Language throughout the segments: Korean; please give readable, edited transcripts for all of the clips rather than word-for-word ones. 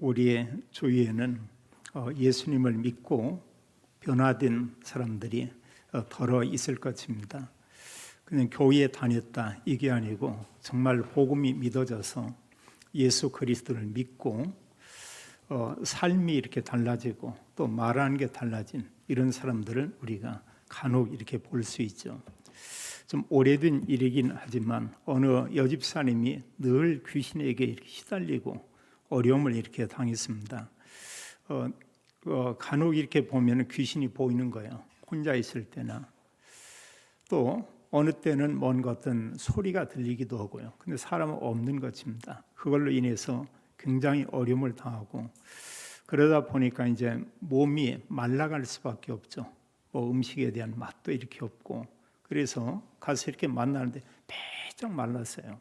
우리의 주위에는 예수님을 믿고 변화된 사람들이 더러 있을 것입니다. 그냥 교회에 다녔다 이게 아니고 정말 복음이 믿어져서 예수 그리스도를 믿고 삶이 이렇게 달라지고 또 말하는 게 달라진 이런 사람들을 우리가 간혹 이렇게 볼 수 있죠. 좀 오래된 일이긴 하지만 어느 여집사님이 늘 귀신에게 이렇게 시달리고 어려움을 이렇게 당했습니다. 간혹 이렇게 보면 귀신이 보이는 거예요. 혼자 있을 때나 또 어느 때는 뭔가 어떤 소리가 들리기도 하고요. 근데 사람은 없는 것입니다. 그걸로 인해서 굉장히 어려움을 당하고 그러다 보니까 이제 몸이 말라갈 수밖에 없죠. 뭐 음식에 대한 맛도 이렇게 없고 그래서 가서 이렇게 만나는데 배쩍 말랐어요.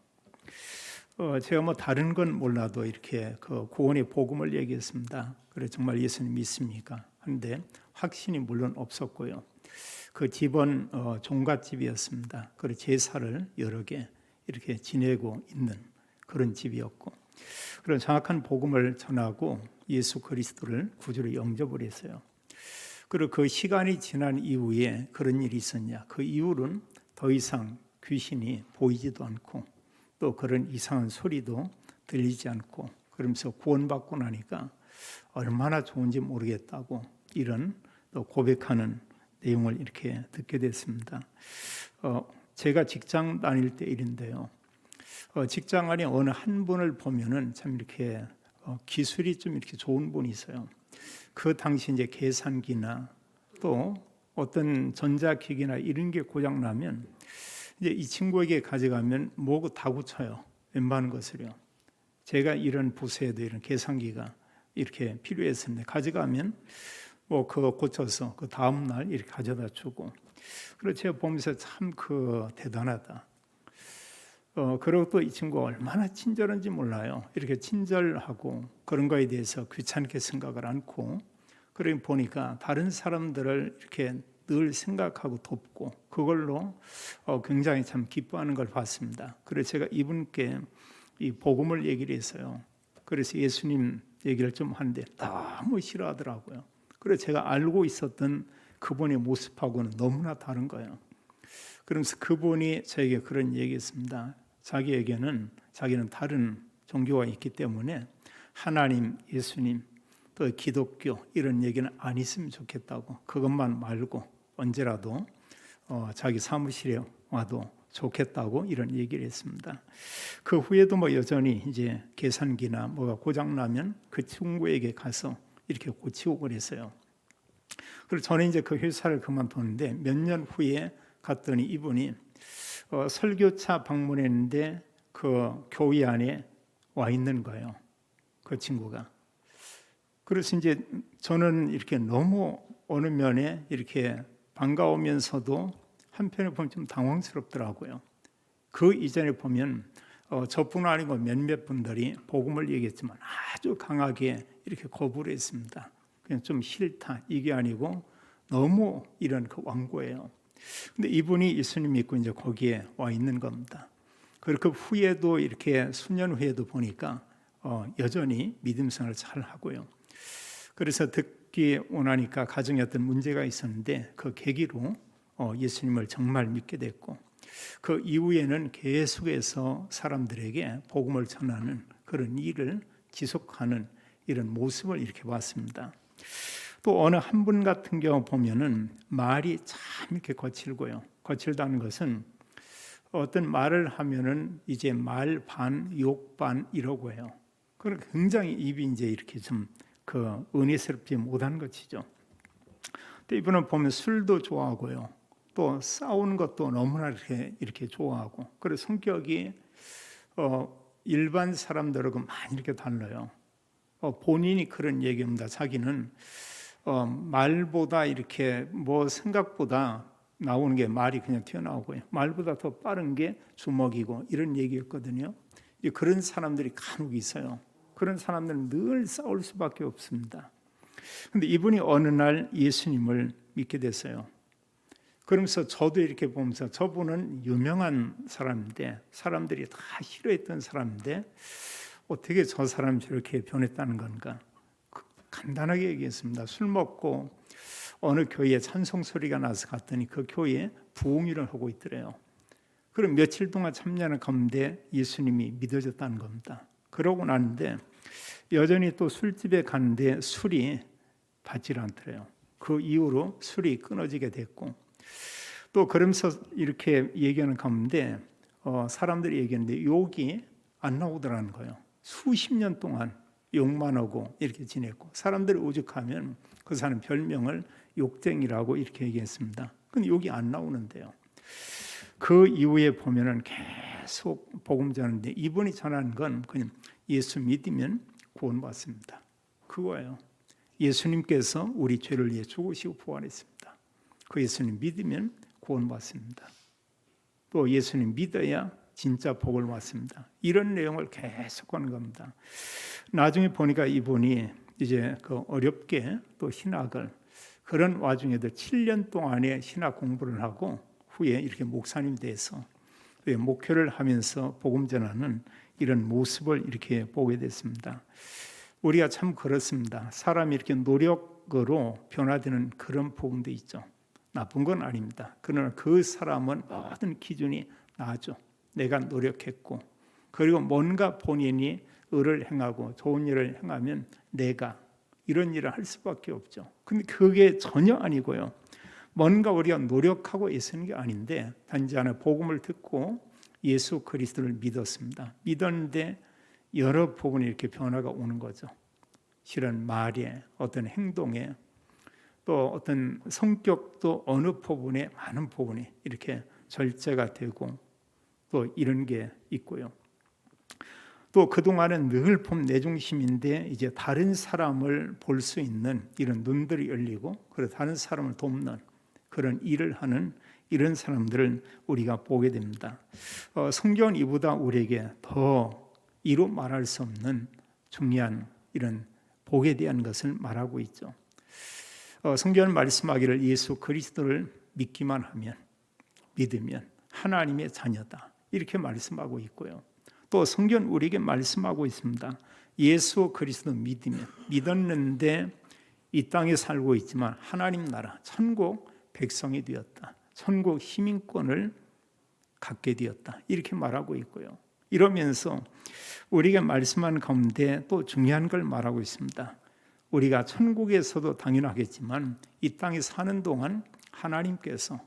제가 뭐 다른 건 몰라도 이렇게 그 구원의 복음을 얘기했습니다. 그래 정말 예수님 믿습니까? 하는데 확신이 물론 없었고요. 그 집은 종갓집이었습니다. 그리고 제사를 여러 개 이렇게 지내고 있는 그런 집이었고, 그런 정확한 복음을 전하고 예수 그리스도를 구주로 영접을 했어요. 그리고 그 시간이 지난 이후에 그런 일이 있었냐? 그 이후로는 더 이상 귀신이 보이지도 않고 또 그런 이상한 소리도 들리지 않고 그러면서 구원받고 나니까 얼마나 좋은지 모르겠다고 이런 또 고백하는 내용을 이렇게 듣게 됐습니다. 제가 직장 다닐 때 일인데요. 직장 안에 어느 한 분을 보면은 참 이렇게 기술이 좀 이렇게 좋은 분이 있어요. 그 당시 이제 계산기나 또 어떤 전자기기나 이런 게 고장 나면 이제 이 친구에게 가져가면 뭐고 다 고쳐요. 웬만한 것을요. 제가 이런 부서에도 이런 계산기가 이렇게 필요했었는데 가져가면 뭐 그거 고쳐서 그 다음 날 이렇게 가져다 주고. 그래서 제가 보면서 참 대단하다. 그리고 또 이 친구가 얼마나 친절한지 몰라요. 이렇게 친절하고 그런 거에 대해서 귀찮게 생각을 않고 그러니 보니까 다른 사람들을 이렇게 늘 생각하고 돕고 그걸로 굉장히 참 기뻐하는 걸 봤습니다. 그래서 제가 이분께 이 복음을 얘기를 했어요. 그래서 예수님 얘기를 좀 하는데 너무 싫어하더라고요. 그래서 제가 알고 있었던 그분의 모습하고는 너무나 다른 거예요. 그러면서 그분이 저에게 그런 얘기했습니다. 자기는 다른 종교가 있기 때문에 하나님, 예수님, 또 기독교 이런 얘기는 안 있으면 좋겠다고, 그것만 말고 언제라도 자기 사무실에 와도 좋겠다고 이런 얘기를 했습니다. 그 후에도 뭐 여전히 이제 계산기나 뭐가 고장 나면 그 친구에게 가서 이렇게 고치고 그랬어요. 그리고 저는 이제 그 회사를 그만뒀는데 몇 년 후에 갔더니 이분이 설교차 방문했는데 그 교회 안에 와 있는 거예요. 그 친구가. 그래서 이제 저는 이렇게 너무 어느 면에 이렇게 반가우면서도 한편에 보면 좀 당황스럽더라고요. 그 이전에 보면 저뿐 아니고 몇몇 분들이 복음을 얘기했지만 아주 강하게 이렇게 거부를 했습니다. 그냥 좀 싫다 이게 아니고 너무 이런 그 완고해요. 근데 이분이 예수님 믿고 이제 거기에 와 있는 겁니다. 그리고 그 후에도 이렇게 수년 후에도 보니까 여전히 믿음 생활을 잘 하고요. 그래서 듣기 원하니까 가정에 어떤 문제가 있었는데 그 계기로 예수님을 정말 믿게 됐고 그 이후에는 계속해서 사람들에게 복음을 전하는 그런 일을 지속하는 이런 모습을 이렇게 봤습니다. 또 어느 한 분 같은 경우 보면은 말이 참 이렇게 거칠고요. 거칠다는 것은 어떤 말을 하면은 이제 말 반, 욕 반 이러고 해요. 그러니까 굉장히 입이 이제 이렇게 좀 은혜스럽지 못한 것이죠. 또 이분은 보면 술도 좋아하고요. 또 싸우는 것도 너무나 이렇게 좋아하고. 그래서 성격이 일반 사람들하고 많이 이렇게 달라요. 본인이 그런 얘기입니다. 자기는 말보다 이렇게 뭐 생각보다 나오는 게 말이 그냥 튀어나오고요. 말보다 더 빠른 게 주먹이고 이런 얘기였거든요. 그런 사람들이 간혹 있어요. 그런 사람들은 늘 싸울 수밖에 없습니다. 그런데 이분이 어느 날 예수님을 믿게 됐어요. 그러면서 저도 이렇게 보면서 저분은 유명한 사람인데 사람들이 다 싫어했던 사람인데 어떻게 저 사람이 저렇게 변했다는 건가? 간단하게 얘기했습니다. 술 먹고 어느 교회에 찬송 소리가 나서 갔더니 그 교회에 부흥회를 하고 있더래요. 그럼 며칠 동안 참여하는 가운데 예수님이 믿어졌다는 겁니다. 그러고 나는데 여전히 또 술집에 가는데 술이 받질 않더래요. 그 이후로 술이 끊어지게 됐고, 또 그러면서 이렇게 얘기하는 가운데 사람들이 얘기하는데 욕이 안 나오더라는 거예요. 수십 년 동안 욕만 하고 이렇게 지냈고, 사람들이 오죽하면 그 사람 별명을 욕쟁이라고 이렇게 얘기했습니다. 근데 욕이 안 나오는데요. 그 이후에 보면은 계속 복음 전하는데, 이분이 전하는 건 그냥 예수 믿으면 구원받습니다. 그거예요. 예수님께서 우리 죄를 위해 죽으시고 부활했습니다. 그 예수님 믿으면 구원받습니다. 또 예수님 믿어야 진짜 복을 받습니다. 이런 내용을 계속 하는 겁니다. 나중에 보니까 이분이 이제 그 어렵게 또 신학을, 그런 와중에도 7년 동안의 신학 공부를 하고 후에 이렇게 목사님 돼서 목회를 하면서 복음 전하는 이런 모습을 이렇게 보게 됐습니다. 우리가 참 그렇습니다. 사람이 이렇게 노력으로 변화되는 그런 부분도 있죠. 나쁜 건 아닙니다. 그러나 그 사람은 모든 기준이 나죠. 내가 노력했고, 그리고 뭔가 본인이 의를 행하고 좋은 일을 행하면 내가 이런 일을 할 수밖에 없죠. 근데 그게 전혀 아니고요. 뭔가 우리가 노력하고 애쓰는 게 아닌데, 단지 하나 복음을 듣고 예수 그리스도를 믿었습니다. 믿었는데 여러 부분이 이렇게 변화가 오는 거죠. 실은 말에, 어떤 행동에, 또 어떤 성격도 어느 부분에, 많은 부분이 이렇게 절제가 되고 또 이런 게 있고요. 또 그동안은 늘 봄 내중심인데 이제 다른 사람을 볼 수 있는 이런 눈들이 열리고, 그리고 다른 사람을 돕는 그런 일을 하는 이런 사람들을 우리가 보게 됩니다. 성경은 이보다 우리에게 더 이루 말할 수 없는 중요한 이런 복에 대한 것을 말하고 있죠. 성경은 말씀하기를 예수 그리스도를 믿기만 하면, 믿으면 하나님의 자녀다, 이렇게 말씀하고 있고요. 또 성경은 우리에게 말씀하고 있습니다. 예수 그리스도 믿으면, 믿었는데 이 땅에 살고 있지만 하나님 나라, 천국 백성이 되었다, 천국 시민권을 갖게 되었다, 이렇게 말하고 있고요. 이러면서 우리가 말씀하는 가운데 또 중요한 걸 말하고 있습니다. 우리가 천국에서도 당연하겠지만 이 땅에 사는 동안 하나님께서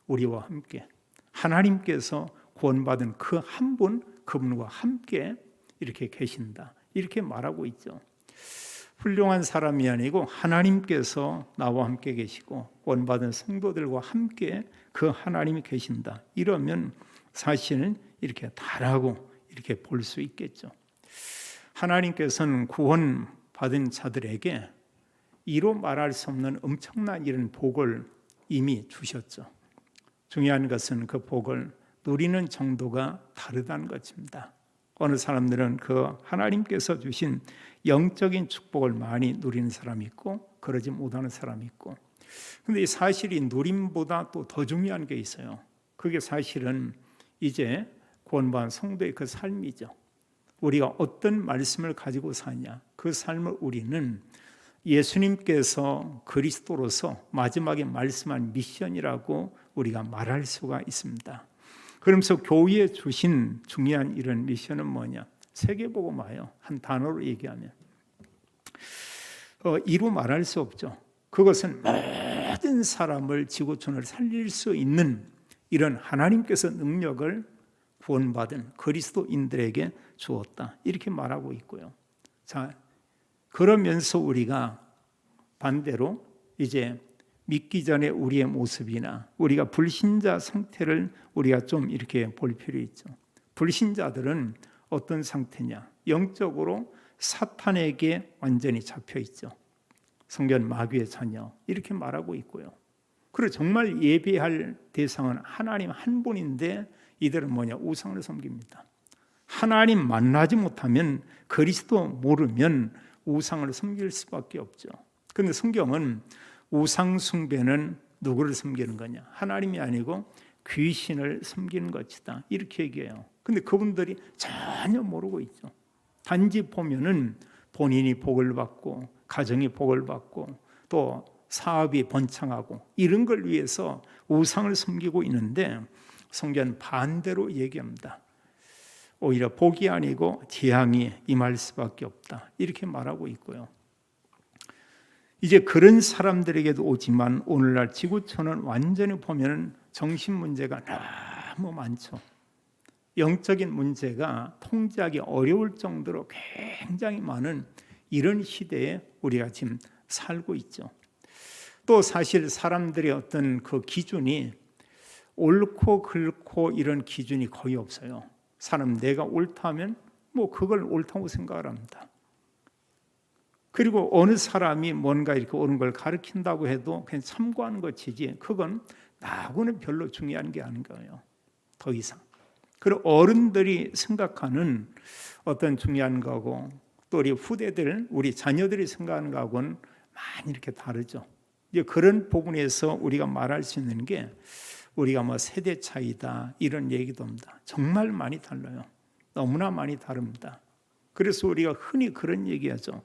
우리와 함께, 하나님께서 구원받은 그 한 분, 그분과 함께 이렇게 계신다, 이렇게 말하고 있죠. 훌륭한 사람이 아니고 하나님께서 나와 함께 계시고 구원받은 성도들과 함께 그 하나님이 계신다, 이러면 사실은 이렇게 다라고 이렇게 볼 수 있겠죠. 하나님께서는 구원받은 자들에게 이로 말할 수 없는 엄청난 이런 복을 이미 주셨죠. 중요한 것은 그 복을 누리는 정도가 다르다는 것입니다. 어느 사람들은 그 하나님께서 주신 영적인 축복을 많이 누리는 사람이 있고, 그러지 못하는 사람이 있고, 근데 이 사실이 누림보다 또 더 중요한 게 있어요. 그게 사실은 이제 구원받은 성도의 그 삶이죠. 우리가 어떤 말씀을 가지고 사냐, 그 삶을 우리는 예수님께서 그리스도로서 마지막에 말씀한 미션이라고 우리가 말할 수가 있습니다. 그러면서 교회에 주신 중요한 이런 미션은 뭐냐? 세계복음화요. 한 단어로 얘기하면 이루 말할 수 없죠. 그것은 모든 사람을, 지구촌을 살릴 수 있는 이런 하나님께서 능력을 구원받은 그리스도인들에게 주었다, 이렇게 말하고 있고요. 자, 그러면서 우리가 반대로 이제 믿기 전에 우리의 모습이나 우리가 불신자 상태를 우리가 좀 이렇게 볼 필요 있죠. 불신자들은 어떤 상태냐? 영적으로 사탄에게 완전히 잡혀 있죠. 성경 마귀의 자녀, 이렇게 말하고 있고요. 그리고 정말 예배할 대상은 하나님 한 분인데 이들은 뭐냐? 우상을 섬깁니다. 하나님 만나지 못하면, 그리스도 모르면 우상을 섬길 수밖에 없죠. 그런데 성경은 우상 숭배는 누구를 섬기는 거냐? 하나님이 아니고 귀신을 섬기는 것이다, 이렇게 얘기해요. 근데 그분들이 전혀 모르고 있죠. 단지 보면은 본인이 복을 받고 가정이 복을 받고 또 사업이 번창하고 이런 걸 위해서 우상을 섬기고 있는데 성경은 반대로 얘기합니다. 오히려 복이 아니고 재앙이 임할 수밖에 없다, 이렇게 말하고 있고요. 이제 그런 사람들에게도 오지만 오늘날 지구촌은 완전히 보면 정신 문제가 너무 많죠. 영적인 문제가 통제하기 어려울 정도로 굉장히 많은 이런 시대에 우리가 지금 살고 있죠. 또 사실 사람들의 어떤 그 기준이 옳고 그렇고 이런 기준이 거의 없어요. 사람 내가 옳다면 뭐 그걸 옳다고 생각을 합니다. 그리고 어느 사람이 뭔가 이렇게 옳은 걸 가르친다고 해도 그냥 참고하는 것이지 그건 나하고는 별로 중요한 게 아닌 거예요. 더 이상. 그리고 어른들이 생각하는 어떤 중요한 거고 또 우리 후대들, 우리 자녀들이 생각하는 거하고는 많이 이렇게 다르죠. 이제 그런 부분에서 우리가 말할 수 있는 게 우리가 뭐 세대 차이다 이런 얘기도 합니다. 정말 많이 달라요. 너무나 많이 다릅니다. 그래서 우리가 흔히 그런 얘기하죠.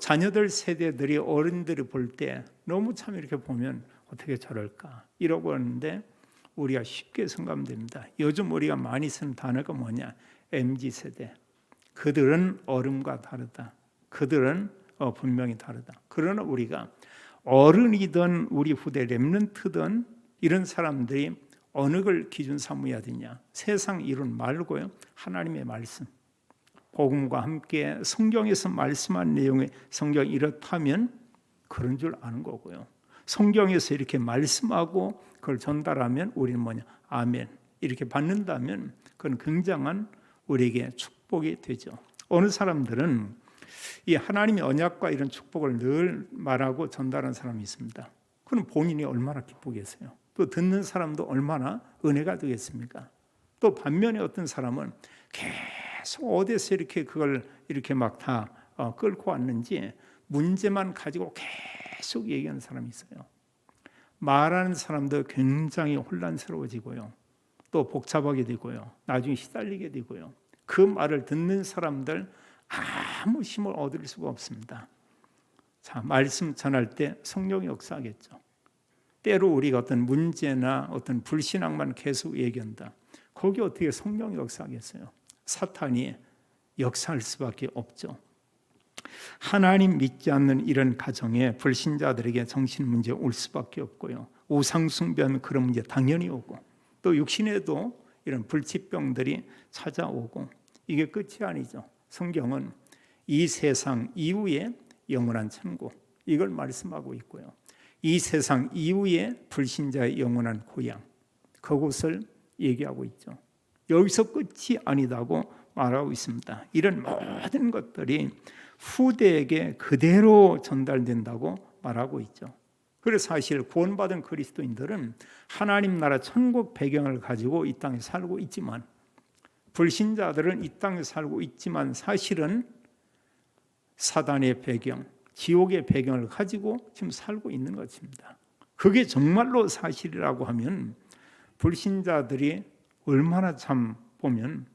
자녀들 세대들이 어른들이 볼 때 너무 참 이렇게 보면 어떻게 저럴까 이러고 하는데 우리가 쉽게 생각하면 됩니다. 요즘 우리가 많이 쓰는 단어가 뭐냐? MZ세대. 그들은 어른과 다르다. 그들은 분명히 다르다. 그러나 우리가 어른이든 우리 후대 렘넌트든 이런 사람들이 어느 걸 기준 삼아야 되냐? 세상 이론 말고요. 하나님의 말씀. 복음과 함께 성경에서 말씀한 내용의 성경이 이렇다면 그런 줄 아는 거고요. 성경에서 이렇게 말씀하고 그걸 전달하면 우리는 뭐냐? 아멘. 이렇게 받는다면 그건 굉장한 우리에게 축복이 되죠. 어느 사람들은 이 하나님의 언약과 이런 축복을 늘 말하고 전달하는 사람이 있습니다. 그럼 본인이 얼마나 기쁘겠어요. 또 듣는 사람도 얼마나 은혜가 되겠습니까? 또 반면에 어떤 사람은 계속 어디서 이렇게 그걸 이렇게 막 다 끌고 왔는지 문제만 가지고 계속 얘기하는 사람이 있어요. 말하는 사람도 굉장히 혼란스러워지고요. 또 복잡하게 되고요. 나중에 시달리게 되고요. 그 말을 듣는 사람들 아무 힘을 얻을 수가 없습니다. 자, 말씀 전할 때 성령이 역사하겠죠. 때로 우리가 어떤 문제나 어떤 불신앙만 계속 얘기한다. 거기 어떻게 성령이 역사하겠어요? 사탄이 역사할 수밖에 없죠. 하나님 믿지 않는 이런 가정에 불신자들에게 정신 문제 올 수밖에 없고요. 우상 숭배하면 그런 문제 당연히 오고 또 육신에도 이런 불치병들이 찾아오고 이게 끝이 아니죠. 성경은 이 세상 이후에 영원한 천국 이걸 말씀하고 있고요. 이 세상 이후에 불신자의 영원한 고향 그곳을 얘기하고 있죠. 여기서 끝이 아니다고 말하고 있습니다. 이런 모든 것들이 후대에게 그대로 전달된다고 말하고 있죠. 그래서 사실 구원받은 그리스도인들은 하나님 나라 천국 배경을 가지고 이 땅에 살고 있지만 불신자들은 이 땅에 살고 있지만 사실은 사단의 배경, 지옥의 배경을 가지고 지금 살고 있는 것입니다. 그게 정말로 사실이라고 하면 불신자들이 얼마나 참 보면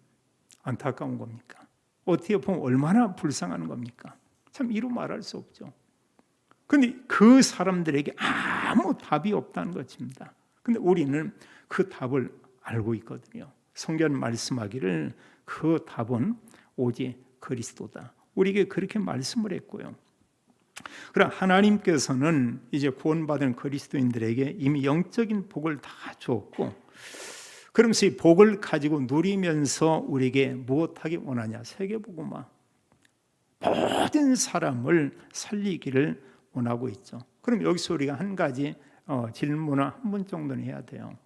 안타까운 겁니까? 어떻게 보면 얼마나 불쌍한 겁니까? 참 이루 말할 수 없죠. 그런데 그 사람들에게 아무 답이 없다는 것입니다. 그런데 우리는 그 답을 알고 있거든요. 성경은 말씀하기를 그 답은 오직 그리스도다. 우리에게 그렇게 말씀을 했고요. 그러나 하나님께서는 이제 구원받은 그리스도인들에게 이미 영적인 복을 다 주었고 그러면서 이 복을 가지고 누리면서 우리에게 무엇하기 원하냐? 세계복음화. 모든 사람을 살리기를 원하고 있죠. 그럼 여기서 우리가 한 가지 질문을 한 번 정도는 해야 돼요.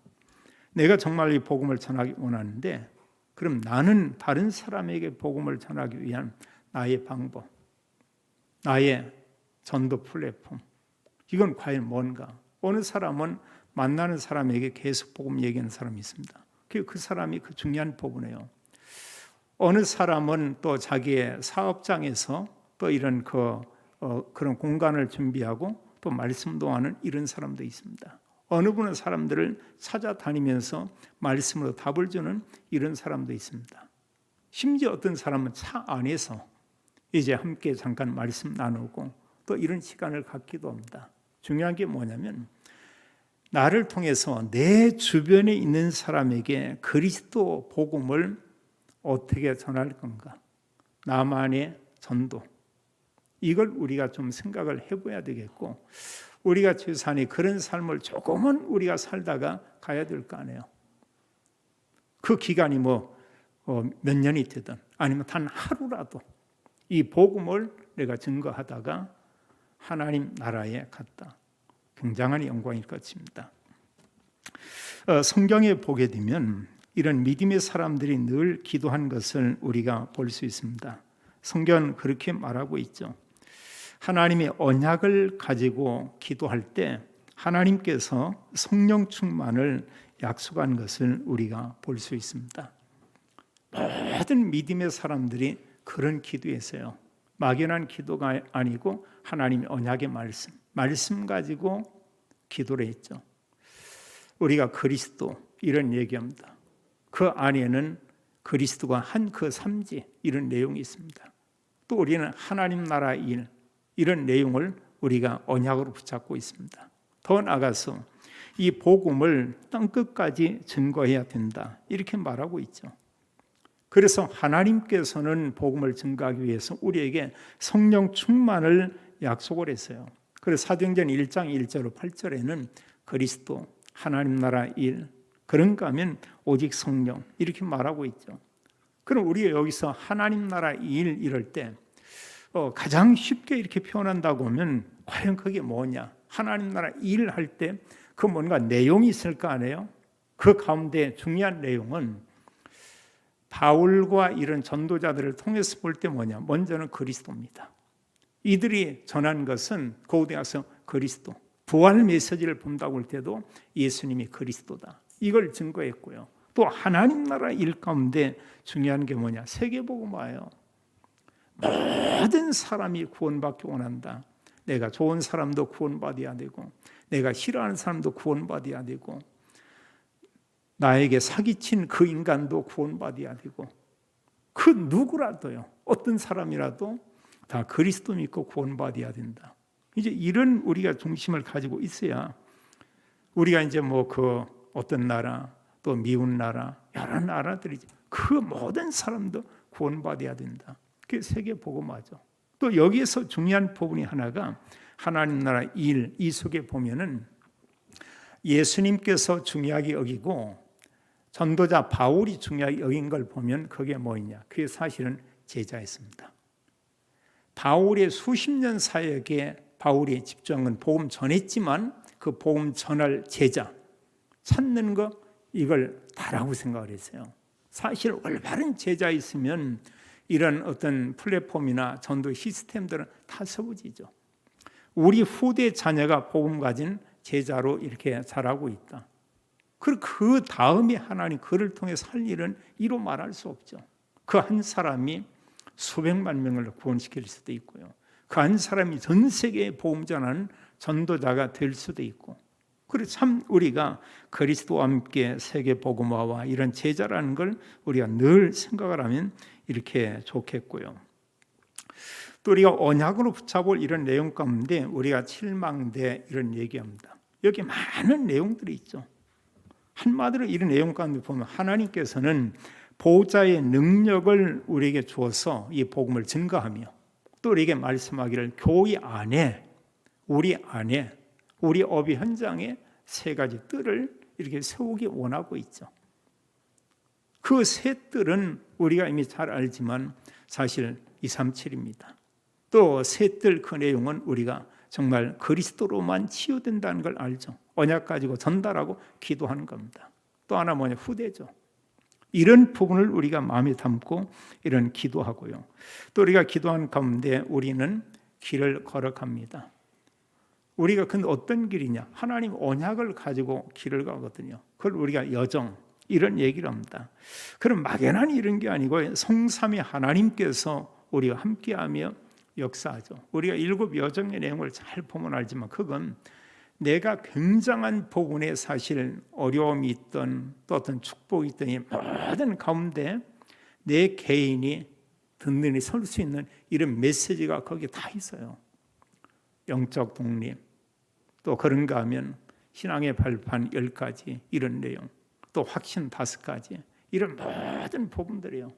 내가 정말 이 복음을 전하기 원하는데 그럼 나는 다른 사람에게 복음을 전하기 위한 나의 방법, 나의 전도 플랫폼 이건 과연 뭔가? 어느 사람은 만나는 사람에게 계속 복음 얘기하는 사람이 있습니다. 그 사람이 그 중요한 부분이에요. 어느 사람은 또 자기의 사업장에서 또 이런 그런 공간을 준비하고 또 말씀도 하는 이런 사람도 있습니다. 어느 분은 사람들을 찾아다니면서 말씀으로 답을 주는 이런 사람도 있습니다. 심지어 어떤 사람은 차 안에서 이제 함께 잠깐 말씀 나누고 또 이런 시간을 갖기도 합니다. 중요한 게 뭐냐면 나를 통해서 내 주변에 있는 사람에게 그리스도 복음을 어떻게 전할 건가? 나만의 전도. 이걸 우리가 좀 생각을 해봐야 되겠고, 우리가 최소한의 그런 삶을 조금은 우리가 살다가 가야 될 거 아니에요. 그 기간이 몇 년이 되든 아니면 단 하루라도 이 복음을 내가 증거하다가 하나님 나라에 갔다. 굉장한 영광일 것입니다. 성경에 보게 되면 이런 믿음의 사람들이 늘 기도한 것을 우리가 볼 수 있습니다. 성경은 그렇게 말하고 있죠. 하나님의 언약을 가지고 기도할 때 하나님께서 성령 충만을 약속한 것을 우리가 볼 수 있습니다. 모든 믿음의 사람들이 그런 기도했어요. 막연한 기도가 아니고 하나님의 언약의 말씀 가지고 기도를 했죠. 우리가 그리스도 이런 얘기합니다. 그 안에는 그리스도가 한 그 삼지 이런 내용이 있습니다. 또 우리는 하나님 나라 일 이런 내용을 우리가 언약으로 붙잡고 있습니다. 더 나아가서 이 복음을 땅끝까지 증거해야 된다 이렇게 말하고 있죠. 그래서 하나님께서는 복음을 증거하기 위해서 우리에게 성령 충만을 약속을 했어요. 그래서 사도행전 1장 1절로 8절에는 그리스도 하나님 나라 일 그런가 하면 오직 성령 이렇게 말하고 있죠. 그럼 우리가 여기서 하나님 나라 일 이럴 때 가장 쉽게 이렇게 표현한다고 하면 과연 그게 뭐냐? 하나님 나라 일 할 때 그 뭔가 내용이 있을 거 아니에요? 그 가운데 중요한 내용은 바울과 이런 전도자들을 통해서 볼 때 뭐냐? 먼저는 그리스도입니다. 이들이 전한 것은 거기에 가서 그리스도, 부활 메시지를 본다고 할 때도 예수님이 그리스도다. 이걸 증거했고요. 또 하나님 나라 일 가운데 중요한 게 뭐냐? 세계복음화예요. 모든 사람이 구원받기 원한다. 내가 좋은 사람도 구원받아야 되고 내가 싫어하는 사람도 구원받아야 되고 나에게 사기친 그 인간도 구원받아야 되고 그 누구라도요. 어떤 사람이라도 다 그리스도 믿고 구원받아야 된다. 이제 이런 우리가 중심을 가지고 있어야 우리가 이제 그 어떤 나라 또 미운 나라 여러 나라들이지 그 모든 사람도 구원받아야 된다. 그게 세계 복음화죠. 또 여기에서 중요한 부분이 하나가 하나님 나라 일 이 속에 보면은 예수님께서 중요하게 여기고 전도자 바울이 중요하게 여긴 걸 보면 그게 뭐냐? 그게 사실은 제자였습니다. 바울의 수십 년 사역에 바울이 집중한 복음 전했지만 그 복음 전할 제자 찾는 거 이걸 다라고 생각을 했어요. 사실 올바른 제자 있으면 이런 어떤 플랫폼이나 전도 시스템들은 다 서부지죠. 우리 후대 자녀가 복음 가진 제자로 이렇게 자라고 있다. 그리고 그 다음에 하나님 그를 통해서 할 일은 이로 말할 수 없죠. 그 한 사람이 수백만 명을 구원시킬 수도 있고요. 그 한 사람이 전 세계에 복음 전하는 전도자가 될 수도 있고. 그래서 참 우리가 그리스도와 함께 세계 복음화와 이런 제자라는 걸 우리가 늘 생각을 하면 이렇게 좋겠고요. 또 우리가 언약으로 붙잡을 이런 내용 가운데 우리가 칠망대 이런 얘기합니다. 여기 많은 내용들이 있죠. 한마디로 이런 내용 가운데 보면 하나님께서는 보호자의 능력을 우리에게 주어서 이 복음을 증거하며 또 우리에게 말씀하기를 교회 안에 우리 업의 현장에 세 가지 뜰을 이렇게 세우기 원하고 있죠. 그 세 뜰은 우리가 이미 잘 알지만 사실 237입니다. 또 세 뜰 그 내용은 우리가 정말 그리스도로만 치유된다는 걸 알죠. 언약 가지고 전달하고 기도하는 겁니다. 또 하나 뭐냐? 후대죠. 이런 부분을 우리가 마음에 담고 이런 기도하고요. 또 우리가 기도하는 가운데 우리는 길을 걸어갑니다. 우리가 근데 어떤 길이냐? 하나님 언약을 가지고 길을 가거든요. 그걸 우리가 여정 이런 얘기를 합니다. 그럼 막연한 이런 게 아니고 성삼위 하나님께서 우리와 함께하며 역사하죠. 우리가 7 여정의 내용을 잘 보면 알지만 그건 내가 굉장한 부분에 사실 어려움이 있던 또 어떤 축복이 있던 이 모든 가운데 내 개인이 든든히 설 수 있는 이런 메시지가 거기에 다 있어요. 영적 독립, 또 그런가 하면 신앙의 발판 10가지 이런 내용, 또 확신 5가지 이런 모든 부분들이요.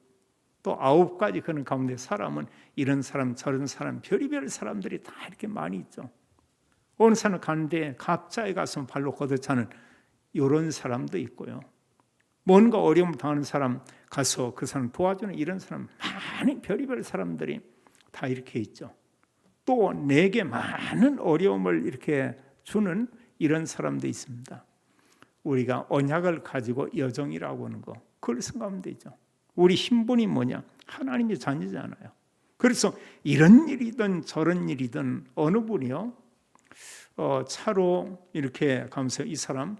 또 9가지 그런 가운데 사람은 이런 사람 저런 사람 별의별 사람들이 다 이렇게 많이 있죠. 어느 산을 가는데 갑자에 가서 발로 걷어차는 이런 사람도 있고요. 뭔가 어려움 당하는 사람 가서 그 사람 도와주는 이런 사람 많이 별의별 사람들이 다 이렇게 있죠. 또 내게 많은 어려움을 이렇게 주는 이런 사람도 있습니다. 우리가 언약을 가지고 여정이라고 하는 거 그걸 생각하면 되죠. 우리 신분이 뭐냐? 하나님의 자녀잖아요. 그래서 이런 일이든 저런 일이든 어느 분이요 차로 이렇게 가면서 이 사람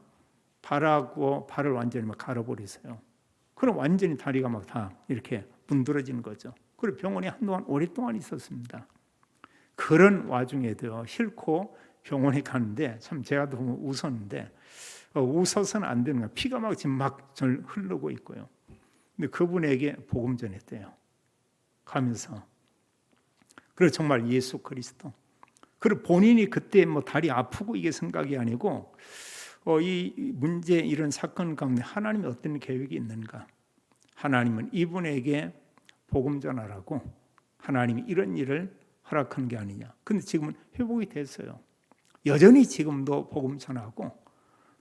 발하고 발을 완전히 막 갈아버리세요. 그럼 완전히 다리가 막 다 이렇게 문드러지는 거죠. 그리고 병원에 한동안 오랫동안 있었습니다. 그런 와중에도 싫고 병원에 가는데 참 제가 너무 웃었는데 웃어서는 안 되는 거예요. 피가 막 지금 막 흐르고 있고요. 근데 그분에게 복음 전했대요. 가면서. 그리고 정말 예수 그리스도. 그리고 본인이 그때 뭐 다리 아프고 이게 생각이 아니고 이 문제 이런 사건 가운데 하나님이 어떤 계획이 있는가? 하나님은 이분에게 복음 전하라고 하나님이 이런 일을 허락한 게 아니냐. 근데 지금은 회복이 됐어요. 여전히 지금도 복음 전하고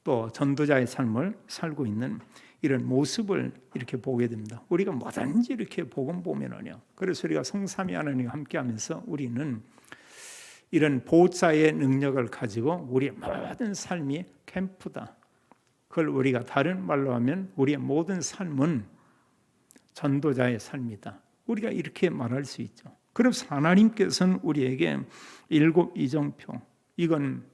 또 전도자의 삶을 살고 있는 이런 모습을 이렇게 보게 됩니다. 우리가 뭐든지 이렇게 복음 보면은요. 그래서 우리가 성삼위 하나님과 함께하면서 우리는 이런 보호자의 능력을 가지고 우리의 모든 삶이 캠프다. 그걸 우리가 다른 말로 하면 우리의 모든 삶은 전도자의 삶이다. 우리가 이렇게 말할 수 있죠. 그래서 하나님께서는 우리에게 7 이정표, 이건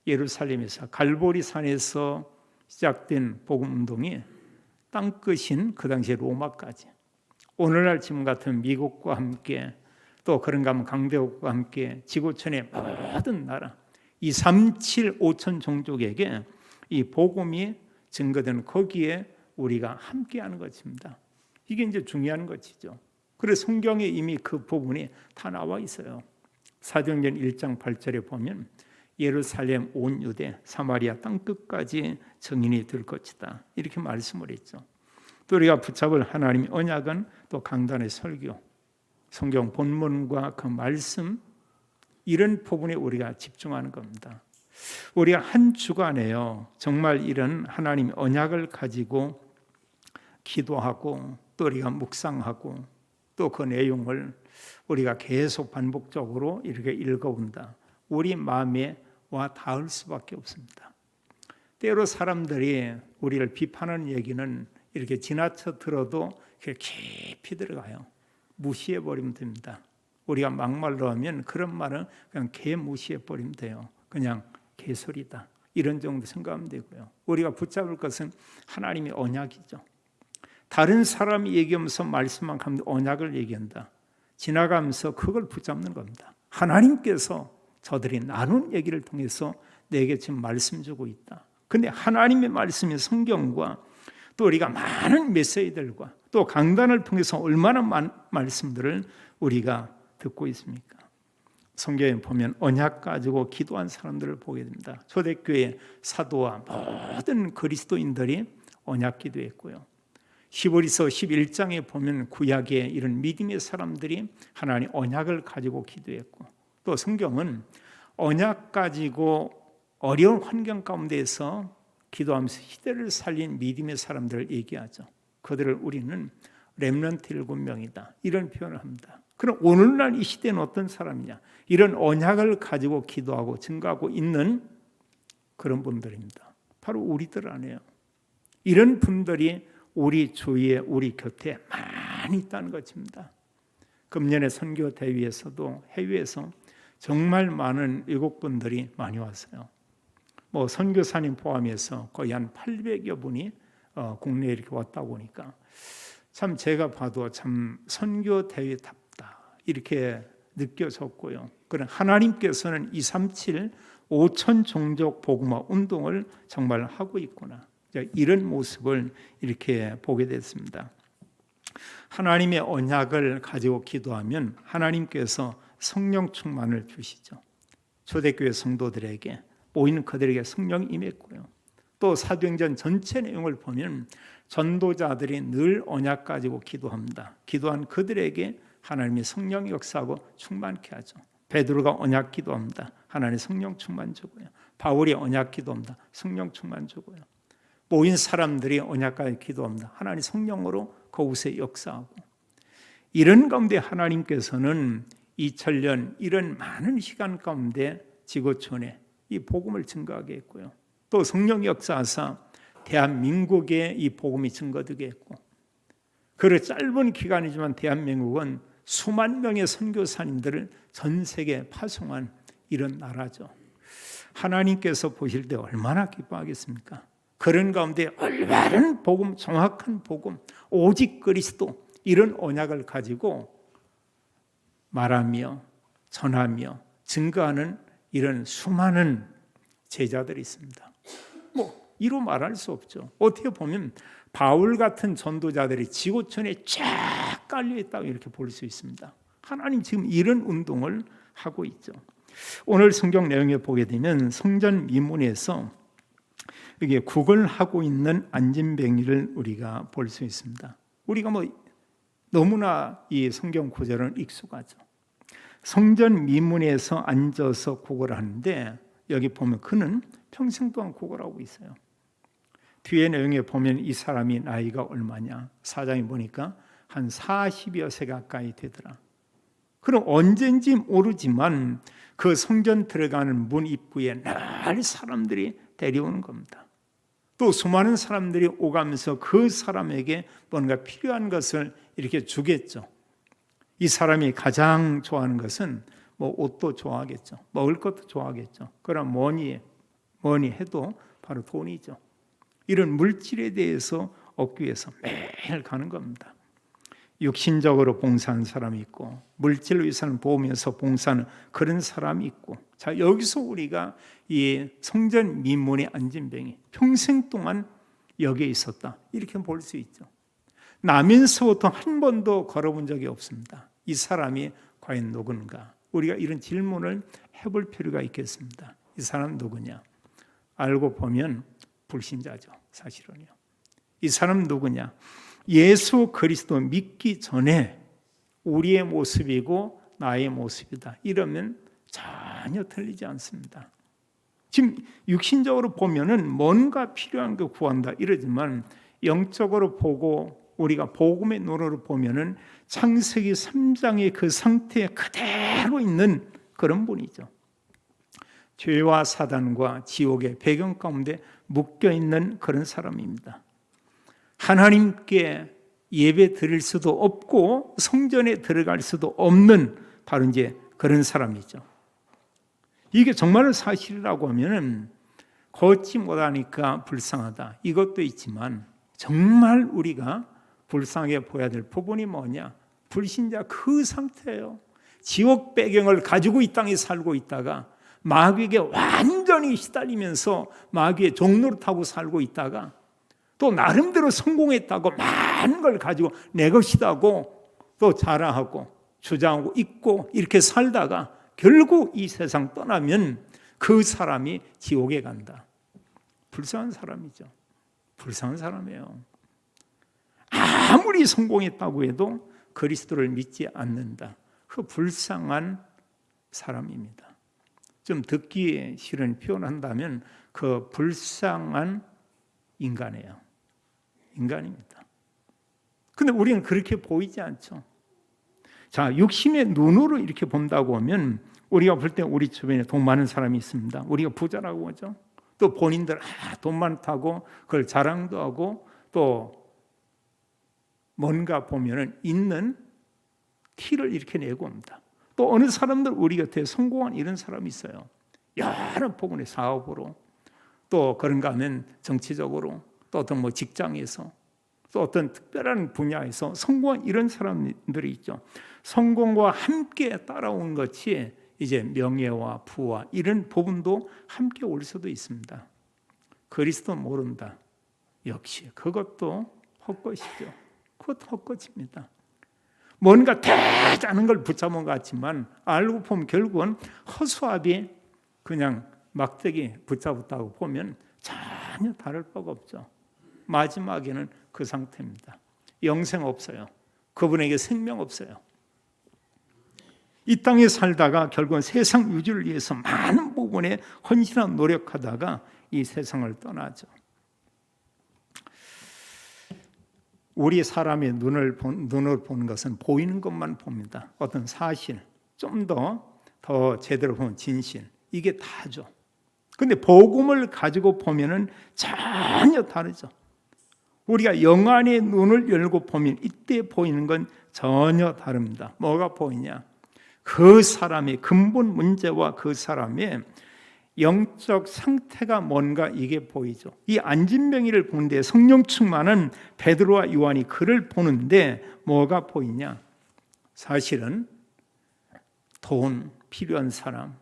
예루살렘에서 갈보리 산에서 시작된 복음 운동이 땅끝인 그 당시에 로마까지 오늘날 지금 같은 미국과 함께 또 그런가 하면 강대국과 함께 지구촌의 모든 나라 이 3, 7, 5천 종족에게 이 복음이 증거되는 거기에 우리가 함께하는 것입니다. 이게 이제 중요한 것이죠. 그래서 성경에 이미 그 부분이 다 나와 있어요. 사도행전 1장 8절에 보면 예루살렘 온 유대 사마리아 땅끝까지 증인이 될 것이다. 이렇게 말씀을 했죠. 또 우리가 붙잡을 하나님의 언약은 또 강단의 설교, 성경 본문과 그 말씀 이런 부분에 우리가 집중하는 겁니다. 우리가 한 주간에요. 정말 이런 하나님의 언약을 가지고 기도하고 또 우리가 묵상하고 또 그 내용을 우리가 계속 반복적으로 이렇게 읽어본다. 우리 마음에 와 닿을 수밖에 없습니다. 때로 사람들이 우리를 비판하는 얘기는 이렇게 지나쳐 들어도 깊이 들어가요. 무시해버리면 됩니다. 우리가 막말로 하면 그런 말은 그냥 개 무시해버리면 돼요. 그냥 개소리다. 이런 정도 생각하면 되고요. 우리가 붙잡을 것은 하나님의 언약이죠. 다른 사람이 얘기하면서 말씀만 하면 언약을 얘기한다. 지나가면서 그걸 붙잡는 겁니다. 하나님께서 저들이 나눈 얘기를 통해서 내게 지금 말씀 주고 있다. 근데 하나님의 말씀이 성경과 또 우리가 많은 메시지들과 또 강단을 통해서 얼마나 많은 말씀들을 우리가 듣고 있습니까? 성경에 보면 언약 가지고 기도한 사람들을 보게 됩니다. 초대교회 사도와 모든 그리스도인들이 언약 기도했고요. 히브리서 11장에 보면 구약의 이런 믿음의 사람들이 하나님 언약을 가지고 기도했고 또 성경은 언약 가지고 어려운 환경 가운데에서 기도하면서 시대를 살린 믿음의 사람들을 얘기하죠. 그들을 우리는 렘넌트 7명이다. 이런 표현을 합니다. 그럼 오늘날 이 시대는 어떤 사람이냐? 이런 언약을 가지고 기도하고 증거하고 있는 그런 분들입니다. 바로 우리들 아니에요. 이런 분들이 우리 주위에 우리 곁에 많이 있다는 것입니다. 금년에 선교 대회에서도 해외에서 정말 많은 외국분들이 많이 왔어요. 뭐 선교사님 포함해서 거의 한 800여 분이 국내에 이렇게 왔다고 하니까 참 제가 봐도 참 선교 대회답다 이렇게 느껴졌고요. 그런 하나님께서는 237 5천 종족 복음화 운동을 정말 하고 있구나. 이런 모습을 이렇게 보게 됐습니다. 하나님의 언약을 가지고 기도하면 하나님께서 성령 충만을 주시죠. 초대교회 성도들에게 모이는 그들에게 성령이 임했고요. 또 사도행전 전체 내용을 보면 전도자들이 늘 언약 가지고 기도합니다. 기도한 그들에게 하나님이 성령 역사하고 충만케 하죠. 베드로가 언약 기도합니다. 하나님 성령 충만 주고요. 바울이 언약 기도합니다. 성령 충만 주고요. 모인 사람들이 언약까지 기도합니다. 하나님 성령으로 그곳에 역사하고, 이런 가운데 하나님께서는 2000년 이런 많은 시간 가운데 지구촌에 이 복음을 증거하게 했고요. 또 성령 역사하사 대한민국에 이 복음이 증거되게 했고, 그 짧은 기간이지만 대한민국은 수만 명의 선교사님들을 전 세계에 파송한 이런 나라죠. 하나님께서 보실 때 얼마나 기뻐하겠습니까? 그런 가운데 올바른 복음, 정확한 복음, 오직 그리스도, 이런 언약을 가지고 말하며 전하며 증거하는 이런 수많은 제자들이 있습니다. 이루 말할 수 없죠. 어떻게 보면 바울 같은 전도자들이 지구촌에 쫙 깔려 있다고 이렇게 볼 수 있습니다. 하나님 지금 이런 운동을 하고 있죠. 오늘 성경 내용에 보게 되면 성전 미문에서 이게 구걸하고 있는 안진뱅이를 우리가 볼 수 있습니다. 우리가 너무나 이 성경 구절은 익숙하죠. 성전 미문에서 앉아서 구걸하는데, 여기 보면 그는 평생 동안 구걸하고 있어요. 뒤에 내용에 보면 이 사람이 나이가 얼마냐, 사장이 보니까 한 40여 세 가까이 되더라. 그럼 언젠지 모르지만 그 성전 들어가는 문 입구에 늘 사람들이 데려오는 겁니다. 또 수많은 사람들이 오가면서 그 사람에게 뭔가 필요한 것을 이렇게 주겠죠. 이 사람이 가장 좋아하는 것은 옷도 좋아하겠죠. 먹을 것도 좋아하겠죠. 그럼 뭐니 해도 바로 돈이죠. 이런 물질에 대해서 얻기 위해서 매일 가는 겁니다. 육신적으로 봉사하는 사람이 있고, 물질 위해서는 보면서 봉사하는 그런 사람이 있고, 자, 여기서 우리가 이 성전 미문의 안진뱅이 평생 동안 여기에 있었다, 이렇게 볼 수 있죠. 나면서부터 한 번도 걸어본 적이 없습니다. 이 사람이 과연 누군가? 우리가 이런 질문을 해볼 필요가 있겠습니다. 이 사람 누구냐? 알고 보면 불신자죠, 사실은요. 이 사람 누구냐? 예수 그리스도 믿기 전에 우리의 모습이고 나의 모습이다, 이러면 전혀 틀리지 않습니다. 지금 육신적으로 보면은 뭔가 필요한 거 구한다 이러지만, 영적으로 보고 우리가 복음의 눈으로 보면은 창세기 3장의 그 상태에 그대로 있는 그런 분이죠. 죄와 사단과 지옥의 배경 가운데 묶여 있는 그런 사람입니다. 하나님께 예배 드릴 수도 없고 성전에 들어갈 수도 없는 바로 이제 그런 사람이죠. 이게 정말로 사실이라고 하면은 걷지 못하니까 불쌍하다, 이것도 있지만 정말 우리가 불쌍하게 보여야 될 부분이 뭐냐? 불신자 그 상태예요. 지옥 배경을 가지고 이 땅에 살고 있다가 마귀에게 완전히 시달리면서 마귀의 종노릇하고 살고 있다가 또 나름대로 성공했다고 많은 걸 가지고 내 것이라고 또 자랑하고 주장하고 있고 이렇게 살다가 결국 이 세상 떠나면 그 사람이 지옥에 간다. 불쌍한 사람이죠. 불쌍한 사람이에요. 아무리 성공했다고 해도 그리스도를 믿지 않는다. 그 불쌍한 사람입니다. 좀 듣기 싫은 표현한다면 그 불쌍한 인간이에요. 인간입니다. 근데 우리는 그렇게 보이지 않죠. 자, 육신의 눈으로 이렇게 본다고 하면 우리가 볼 때 우리 주변에 돈 많은 사람이 있습니다. 우리가 부자라고 하죠. 또 본인들 돈 많다고 그걸 자랑도 하고 또 뭔가 보면은 있는 티를 이렇게 내고 합니다. 또 어느 사람들 우리 곁에 성공한 이런 사람이 있어요. 여러 부분의 사업으로 또 그런가 하면 정치적으로 또 어떤 직장에서 또 어떤 특별한 분야에서 성공한 이런 사람들이 있죠. 성공과 함께 따라온 것이 이제 명예와 부와 이런 부분도 함께 올 수도 있습니다. 그리스도 모른다. 역시 그것도 헛것이죠. 그것도 헛것입니다. 뭔가 대단한 걸 붙잡은 것 같지만 알고 보면 결국은 허수아비 그냥 막대기 붙잡았다고 보면 전혀 다를 바가 없죠. 마지막에는 그 상태입니다. 영생 없어요. 그분에게 생명 없어요. 이 땅에 살다가 결국은 세상 유지를 위해서 많은 부분에 헌신하고 노력하다가 이 세상을 떠나죠. 우리 사람의 눈을 보는 것은 보이는 것만 봅니다. 어떤 사실, 좀 더 제대로 보면 진실, 이게 다죠. 근데 복음을 가지고 보면은 전혀 다르죠. 우리가 영안의 눈을 열고 보면 이때 보이는 건 전혀 다릅니다. 뭐가 보이냐? 그 사람의 근본 문제와 그 사람의 영적 상태가 뭔가 이게 보이죠. 이 안진뱅이를 보는데 성령 충만은 베드로와 요한이 그를 보는데 뭐가 보이냐? 사실은 돈 필요한 사람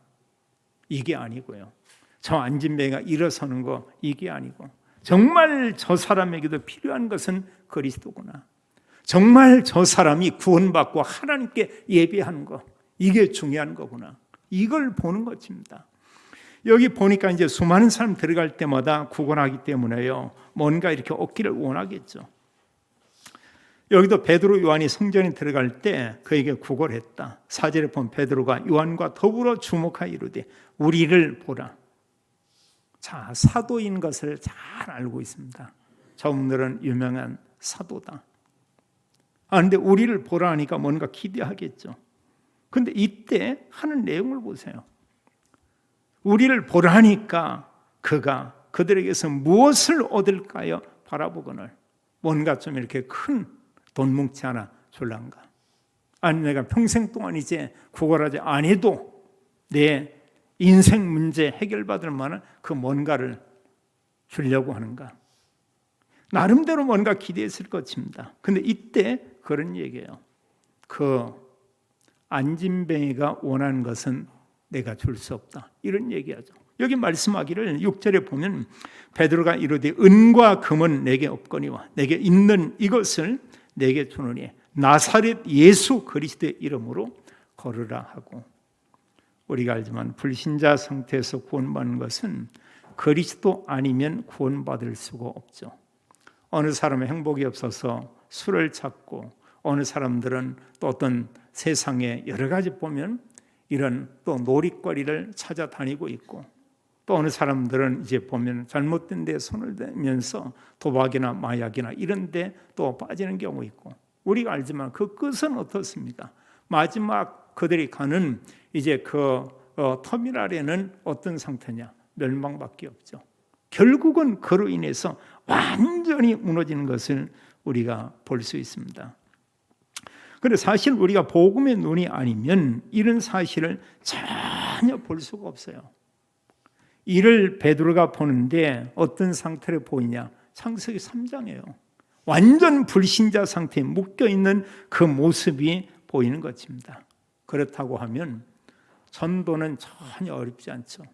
이게 아니고요. 저 안진뱅이가 일어서는 거 이게 아니고 정말 저 사람에게도 필요한 것은 그리스도구나. 정말 저 사람이 구원받고 하나님께 예배하는 거 이게 중요한 거구나. 이걸 보는 것입니다. 여기 보니까 이제 수많은 사람 들어갈 때마다 구걸하기 때문에요. 뭔가 이렇게 얻기를 원하겠죠. 여기도 베드로 요한이 성전에 들어갈 때 그에게 구걸했다. 4절에 보면 베드로가 요한과 더불어 주목하여 이르되 우리를 보라. 자, 사도인 것을 잘 알고 있습니다. 저분들은 유명한 사도다. 그런데 우리를 보라 하니까 뭔가 기대하겠죠. 그런데 이때 하는 내용을 보세요. 우리를 보라 하니까 그가 그들에게서 무엇을 얻을까요? 바라보거늘 뭔가 좀 이렇게 큰 돈 뭉치 하나 줄란가? 아니 내가 평생 동안 이제 구걸하지 안 해도 내 인생 문제 해결받을 만한 그 뭔가를 주려고 하는가? 나름대로 뭔가 기대했을 것입니다. 근데 이때 그런 얘기예요. 그 안진뱅이가 원하는 것은 내가 줄 수 없다. 이런 얘기하죠. 여기 말씀하기를 6절에 보면 베드로가 이르되 은과 금은 내게 없거니와 내게 있는 이것을 내게 주노니 나사렛 예수 그리스도의 이름으로 걸으라 하고 우리가 알지만 불신자 상태에서 구원받는 것은 그리스도 아니면 구원받을 수가 없죠. 어느 사람은 행복이 없어서 술을 찾고 어느 사람들은 또 어떤 세상에 여러 가지 보면 이런 또 놀이거리를 찾아다니고 있고 또 어느 사람들은 이제 보면 잘못된 데 손을 대면서 도박이나 마약이나 이런 데 또 빠지는 경우 있고 우리가 알지만 그 끝은 어떻습니까? 마지막 그들이 가는 이제 그 터미널에는 어떤 상태냐? 멸망밖에 없죠. 결국은 그로 인해서 완전히 무너지는 것을 우리가 볼 수 있습니다. 그런데 사실 우리가 복음의 눈이 아니면 이런 사실을 전혀 볼 수가 없어요. 이를 베드로가 보는데 어떤 상태를 보이냐? 창세기 3장이에요. 완전 불신자 상태에 묶여있는 그 모습이 보이는 것입니다. 그렇다고 하면 전도는 전혀 어렵지 않죠.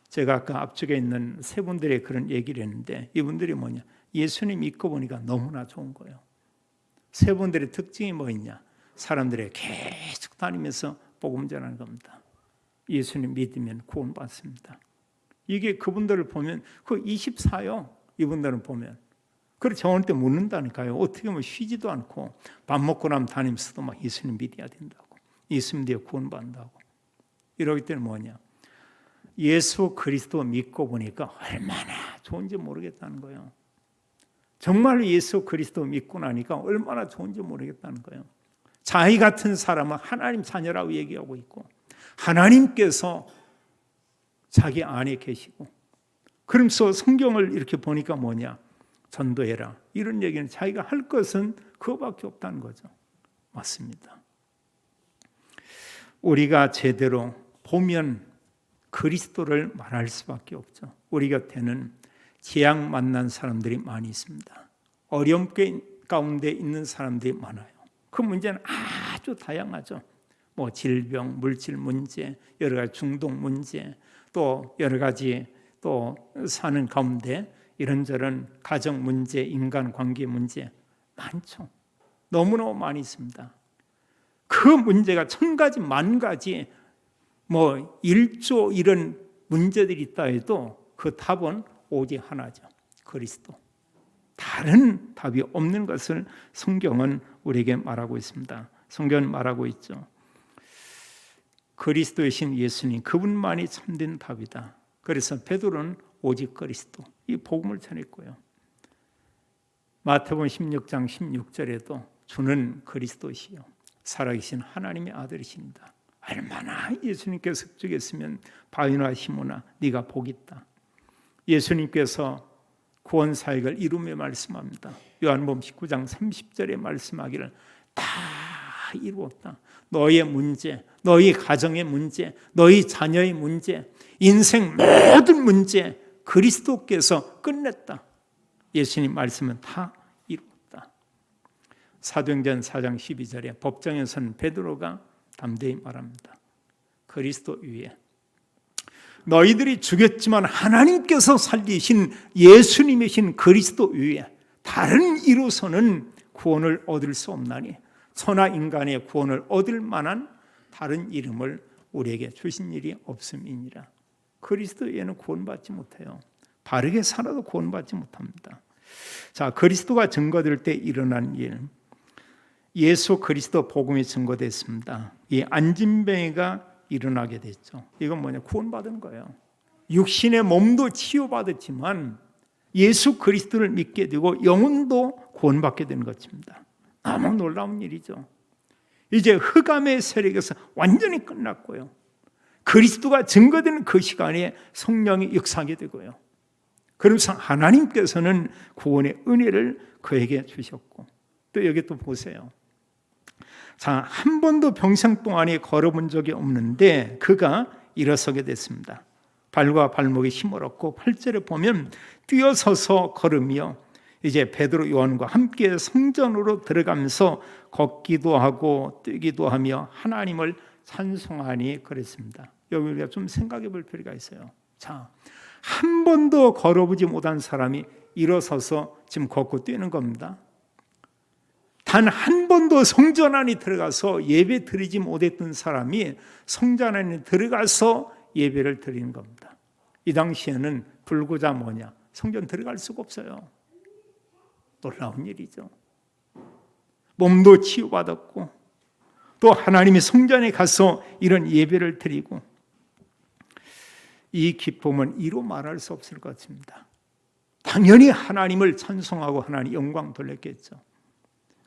제가 아까 앞쪽에 있는 세 분들의 그런 얘기를 했는데 이분들이 뭐냐? 예수님 믿고 보니까 너무나 좋은 거예요. 세 분들의 특징이 뭐있냐? 사람들에게 계속 다니면서 복음 전하는 겁니다. 예수님 믿으면 구원받습니다. 이게 그분들을 보면 그 24요. 이분들은 보면 그래 저한테 묻는다니까요. 어떻게 하면 쉬지도 않고 밥 먹고 나면 다니면서도 막 예수님 믿어야 된다고. 예수님 뒤에 구원받는다고. 이러기 때문에 뭐냐? 예수 그리스도 믿고 보니까 얼마나 좋은지 모르겠다는 거예요. 정말 예수 그리스도 믿고 나니까 얼마나 좋은지 모르겠다는 거예요. 자기 같은 사람은 하나님 자녀라고 얘기하고 있고 하나님께서 자기 안에 계시고 그러면서 성경을 이렇게 보니까 뭐냐? 전도해라. 이런 얘기는 자기가 할 것은 그거밖에 없다는 거죠. 맞습니다. 우리가 제대로 보면 그리스도를 말할 수밖에 없죠. 우리 곁에는 재앙 만난 사람들이 많이 있습니다. 어려움 가운데 있는 사람들이 많아요. 그 문제는 아주 다양하죠. 뭐 질병, 물질 문제, 여러 가지 중독 문제, 또 여러 가지 또 사는 가운데 이런저런 가정 문제, 인간관계 문제 많죠. 너무너무 많이 있습니다. 그 문제가 1000가지, 10,000가지, 1조 이런 문제들이 있다 해도 그 답은 오직 하나죠. 그리스도. 다른 답이 없는 것을 성경은 우리에게 말하고 있습니다. 성경은 말하고 있죠. 그리스도이신 예수님, 그분만이 참된 답이다. 그래서 베드로는 오직 그리스도, 이 복음을 전했고요. 마태복음 16장 16절에도 주는 그리스도시요 살아계신 하나님의 아들이십니다. 얼마나 예수님께서 속주겠으면 바위나 시몬아 네가 복이 있다. 예수님께서 구원 사역을 이루며 말씀합니다. 요한복음 19장 30절에 말씀하기를 다 이루었다. 너의 문제, 너희 가정의 문제, 너희 자녀의 문제, 인생 모든 문제 그리스도께서 끝냈다. 예수님 말씀은 다 이루었다. 사도행전 4장 12절에 법정에서는 베드로가 담대히 말합니다. 그리스도 위에 너희들이 죽였지만 하나님께서 살리신 예수님이신 그리스도 위에 다른 이로서는 구원을 얻을 수 없나니 천하 인간의 구원을 얻을 만한 다른 이름을 우리에게 주신 일이 없음이니라. 그리스도 외에는 구원받지 못해요. 바르게 살아도 구원받지 못합니다. 자, 그리스도가 증거될 때 일어난 일, 예수 그리스도 복음이 증거됐습니다. 이 안진뱅이가 일어나게 됐죠. 이건 뭐냐? 구원받은 거예요. 육신의 몸도 치유받았지만 예수 그리스도를 믿게 되고 영혼도 구원받게 되는 것입니다. 너무 놀라운 일이죠. 이제 흑암의 세력에서 완전히 끝났고요. 그리스도가 증거되는 그 시간에 성령이 역사하게 되고요. 그러면서 하나님께서는 구원의 은혜를 그에게 주셨고, 또 여기 또 보세요. 자, 한 번도 평생 동안에 걸어본 적이 없는데 그가 일어서게 됐습니다. 발과 발목에 힘을 얻고 8절에 보면 뛰어서서 걸으며 이제 베드로 요한과 함께 성전으로 들어가면서 걷기도 하고 뛰기도 하며 하나님을 찬송하니 그랬습니다. 여기 우리가 좀 생각해 볼 필요가 있어요. 자, 한 번도 걸어보지 못한 사람이 일어서서 지금 걷고 뛰는 겁니다. 단 한 번도 성전 안에 들어가서 예배 드리지 못했던 사람이 성전 안에 들어가서 예배를 드리는 겁니다. 이 당시에는 불구자 뭐냐? 성전 들어갈 수가 없어요. 놀라운 일이죠. 몸도 치유받았고 또 하나님의 성전에 가서 이런 예배를 드리고, 이 기쁨은 이로 말할 수 없을 것 같습니다. 당연히 하나님을 찬송하고 하나님 영광 돌렸겠죠.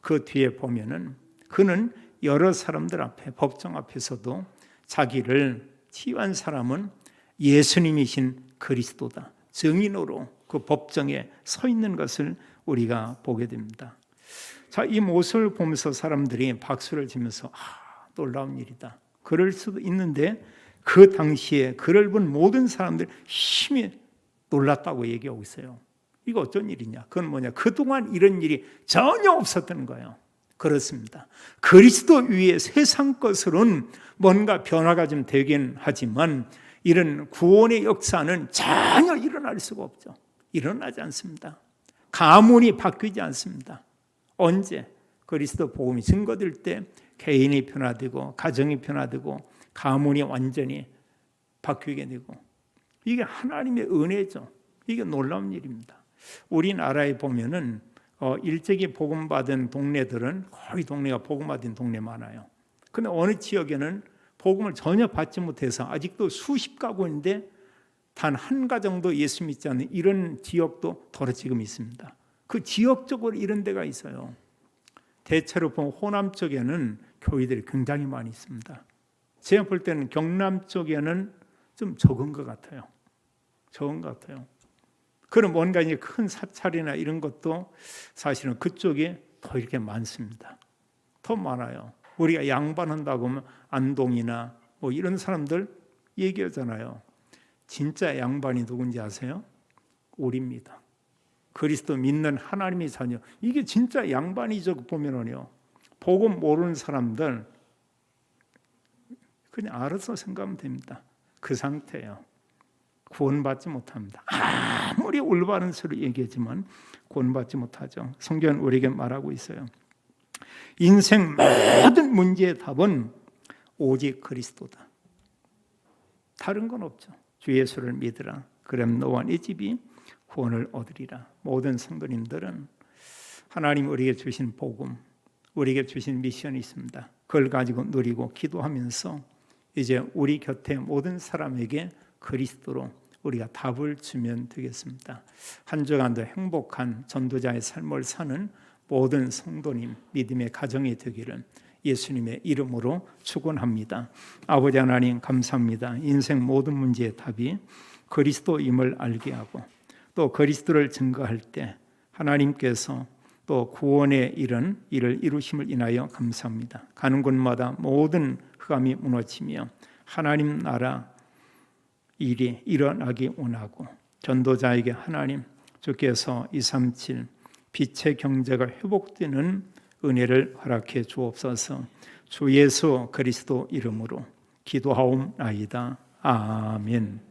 그 뒤에 보면은 그는 여러 사람들 앞에, 법정 앞에서도 자기를 치유한 사람은 예수님이신 그리스도다, 증인으로 그 법정에 서 있는 것을 우리가 보게 됩니다. 자, 이 모습을 보면서 사람들이 박수를 치면서 놀라운 일이다, 그럴 수도 있는데 그 당시에 그를 본 모든 사람들 힘이 놀랐다고 얘기하고 있어요. 이거 어쩐 일이냐? 그건 뭐냐? 그동안 이런 일이 전혀 없었던 거예요. 그렇습니다. 그리스도 위에 세상 것으로는 뭔가 변화가 좀 되긴 하지만 이런 구원의 역사는 전혀 일어날 수가 없죠. 일어나지 않습니다. 가문이 바뀌지 않습니다. 언제? 그리스도 복음이 증거될 때 개인이 변화되고 가정이 변화되고 가문이 완전히 바뀌게 되고, 이게 하나님의 은혜죠. 이게 놀라운 일입니다. 우리나라에 보면은 일찍이 복음받은 동네들은 거의 동네가 복음받은 동네 많아요. 근데 어느 지역에는 복음을 전혀 받지 못해서 아직도 수십 가구인데 단 한 가정도 예수 믿지 않는 이런 지역도 더러 지금 있습니다. 그 지역적으로 이런 데가 있어요. 대체로 보면 호남 쪽에는 교회들이 굉장히 많이 있습니다. 제가 볼 때는 경남 쪽에는 좀 적은 것 같아요. 적은 것 같아요. 그럼 뭔가 이제 큰 사찰이나 이런 것도 사실은 그쪽에 더 이렇게 많습니다. 더 많아요. 우리가 양반한다고 하면 안동이나 뭐 이런 사람들 얘기하잖아요. 진짜 양반이 누군지 아세요? 우리입니다. 그리스도 믿는 하나님의 자녀. 이게 진짜 양반이죠. 보면은요. 복음 모르는 사람들 그냥 알아서 생각하면 됩니다. 그 상태예요. 구원받지 못합니다. 아무리 올바른 소리 얘기하지만 구원받지 못하죠. 성경은 우리에게 말하고 있어요. 인생 모든 문제의 답은 오직 그리스도다. 다른 건 없죠. 주 예수를 믿으라. 그럼 너와 네 집이 구원을 얻으리라. 모든 성도님들은 하나님 우리에게 주신 복음, 우리에게 주신 미션이 있습니다. 그걸 가지고 누리고 기도하면서 이제 우리 곁에 모든 사람에게 그리스도로 우리가 답을 주면 되겠습니다. 한 주간도 행복한 전도자의 삶을 사는 모든 성도님, 믿음의 가정이 되기를 예수님의 이름으로 축원합니다. 아버지 하나님 감사합니다. 인생 모든 문제의 답이 그리스도임을 알게 하고 또 그리스도를 증거할 때 하나님께서 또 구원의 일을 이루심을 인하여 감사합니다. 가는 곳마다 모든 흑암이 무너지며 하나님 나라 일이 일어나기 원하고 전도자에게 하나님 주께서 237 빛의 경제가 회복되는 은혜를 허락해 주옵소서. 주 예수 그리스도 이름으로 기도하옵나이다. 아멘.